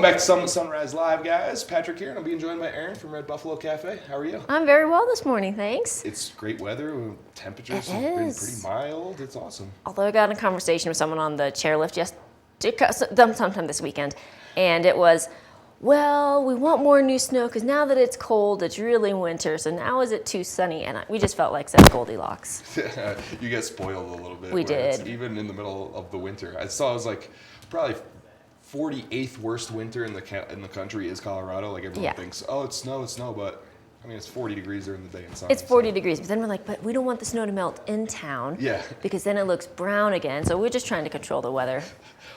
back to Summit Sunrise Live, guys. Patrick here, and I'm being joined by Erin from Red Buffalo Cafe. How are you? I'm very well this morning, thanks. It's great weather. Temperatures have been pretty mild. It's awesome. Although I got in a conversation with someone on the chairlift sometime this weekend, and it was, well, we want more new snow because now that it's cold, it's really winter. So now is it too sunny? And we just felt like such Goldilocks. You get spoiled a little bit. We did. It's even in the middle of the winter. I saw it was like probably 48th worst winter in the country is Colorado. Like everyone thinks, oh, it's snow, but I mean, it's 40 degrees during the day and sunny. It's 40 degrees, but then we're like, but we don't want the snow to melt in town. Yeah. Because then it looks brown again. So we're just trying to control the weather.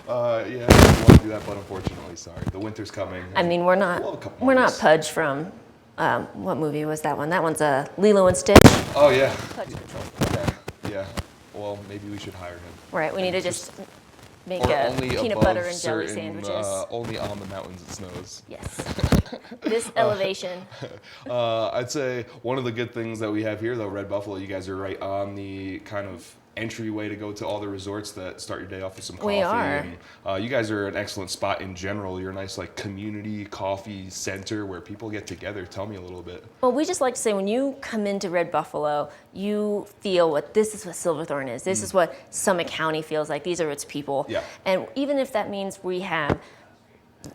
Yeah, I don't want to do that, but unfortunately, sorry. The winter's coming. I mean, we're not Pudge from, what movie was that one? That one's Lilo and Stitch. Oh, yeah. Pudge Patrol. Yeah. Well, maybe we should hire him. Right, we need to just make peanut butter and jelly sandwiches. Only on the mountains it snows. Yes. This elevation. I'd say one of the good things that we have here, though, Red Buffalo, you guys are right on the kind of entryway to go to all the resorts that start your day off with some coffee. We are. And, you guys are an excellent spot in general. You're a nice like community coffee center where people get together. Tell me a little bit. Well, we just like to say when you come into Red Buffalo, you feel this is what Silverthorne is. This is what Summit County feels like. These are its people. Yeah. And even if that means we have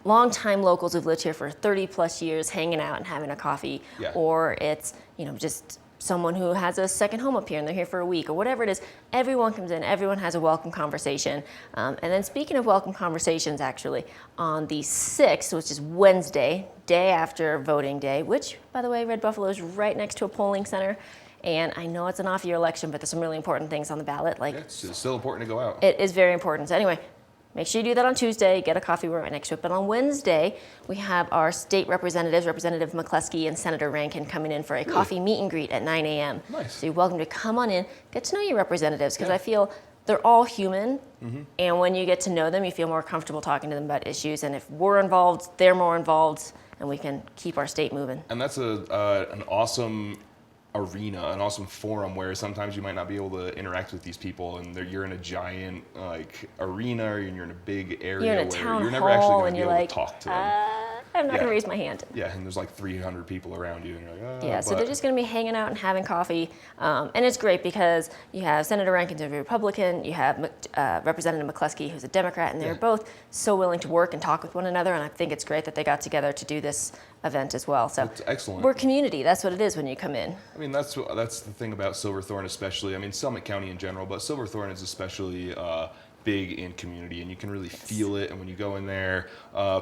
longtime locals who've lived here for 30 plus years hanging out and having a coffee, or it's, just someone who has a second home up here and they're here for a week or whatever it is, everyone comes in, everyone has a welcome conversation. And then speaking of welcome conversations, actually, on the 6th, which is Wednesday, day after voting day, which, by the way, Red Buffalo is right next to a polling center. And I know it's an off-year election, but there's some really important things on the ballot. It's still important to go out. It is very important. So anyway, make sure you do that on Tuesday, get a coffee, we're right next to it. But on Wednesday, we have our state representatives, Representative McCluskey and Senator Rankin, coming in for a coffee meet and greet at 9 a.m. Nice. So you're welcome to come on in, get to know your representatives, because I feel they're all human. And when you get to know them, you feel more comfortable talking to them about issues. And if we're involved, they're more involved, and we can keep our state moving. And that's an awesome arena, an awesome forum where sometimes you might not be able to interact with these people, and you're in a giant arena, or you're in a big area you're in a where town you're never hall actually going and to be you're able like, to talk to them. I'm not going to raise my hand. Yeah, and there's like 300 people around you, and you're like, Yeah, so they're just going to be hanging out and having coffee, and it's great because you have Senator Rankin, who's a Republican, you have Representative McCluskey, who's a Democrat, and they're both so willing to work and talk with one another, and I think it's great that they got together to do this event as well. So it's excellent. We're community. That's what it is when you come in. I mean, that's the thing about Silverthorne, especially. I mean, Summit County in general, but Silverthorne is especially big in community, and you can really feel it. And when you go in there,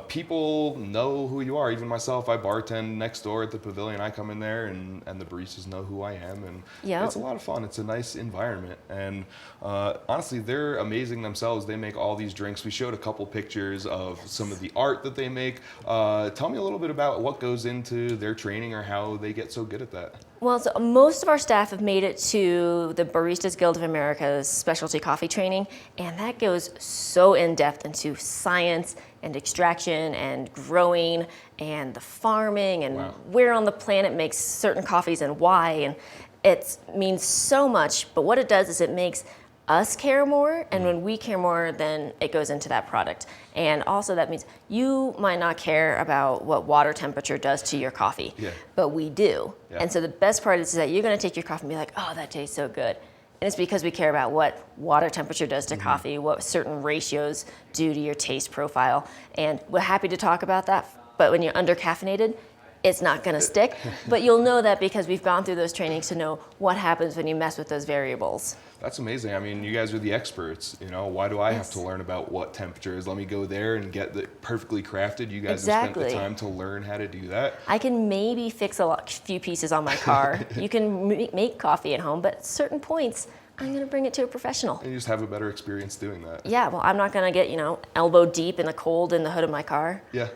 people know who you are. Even myself, I bartend next door at the Pavilion. I come in there, and the baristas know who I am, and it's a lot of fun. It's a nice environment, and honestly, they're amazing themselves. They make all these drinks. We showed a couple pictures of some of the art that they make. Tell me a little bit about what goes into their training or how they get so good at that. Well, so most of our staff have made it to the Baristas Guild of America's specialty coffee training, and that goes so in-depth into science and extraction and growing and the farming and where on the planet makes certain coffees and why, and it means so much, but what it does is it makes us care more, and when we care more, then it goes into that product. And also that means you might not care about what water temperature does to your coffee, but we do. And so the best part is that you're going to take your coffee and be like, oh, that tastes so good. And it's because we care about what water temperature does to coffee, what certain ratios do to your taste profile. And we're happy to talk about that, but when you're under-caffeinated, it's not going to stick. But you'll know that because we've gone through those trainings to know what happens when you mess with those variables. That's amazing. I mean, you guys are the experts. Why do I have to learn about what temperature is? Let me go there and get it perfectly crafted. You guys have spent the time to learn how to do that. I can maybe fix a few pieces on my car. You can make coffee at home, but at certain points, I'm going to bring it to a professional. And you just have a better experience doing that. Yeah, well, I'm not going to get, elbow deep in the cold in the hood of my car. Yeah.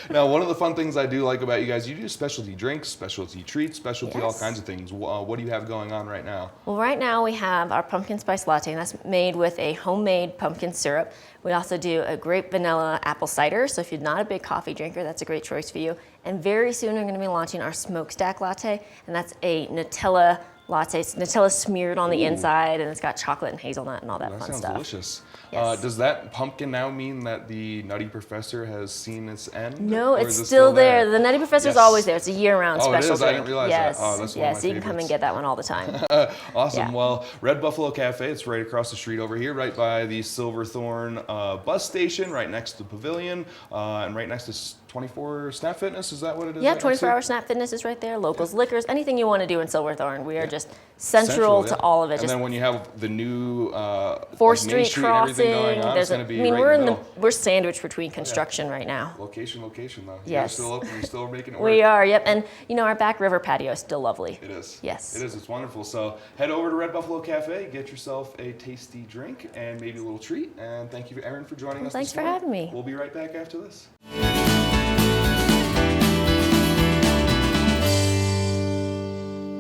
Now, one of the fun things I do like about you guys, you do specialty drinks, specialty treats, specialty all kinds of things. What do you have going on right now? Well, right now we have our pumpkin spice latte, and that's made with a homemade pumpkin syrup. We also do a grape vanilla apple cider, so if you're not a big coffee drinker, that's a great choice for you. And very soon we're going to be launching our smokestack latte, and that's a Nutella latte. It's Nutella smeared on the Ooh. inside, and it's got chocolate and hazelnut and all that That fun sounds stuff. delicious. Yes. Does that pumpkin now mean that the Nutty Professor has seen its end? No, or it's is it still there. The Nutty Professor's Yes. always there. It's a year-round Oh, it special is? I drink. didn't realize that. Yes, Oh, that's one of yes, my you can come and favorites. get that one all the time. Awesome. Yeah. Well, Red Buffalo Cafe, it's right across the street over here, right by the Silverthorne bus station, right next to the pavilion, and right next to 24 Snap Fitness. Is that what it is? Yeah, right next to? 24-hour Snap Fitness is right there. Locals, liquors, anything you want to do in Silverthorne. We are just central yeah. to all of it. And Just then when you have the new 4th Main Street Street and everything crossing. going on, it's going to be right we're in the middle. we're sandwiched between construction right now. Location though. You Yes. guys still open? You're still making it work? We are, yep. And our back river patio is still lovely. It is. Yes. It is. It's wonderful. So head over to Red Buffalo Cafe, get yourself a tasty drink and maybe a little treat. And thank you, Erin, for joining us. Thanks this for morning. having me. We'll be right back after this.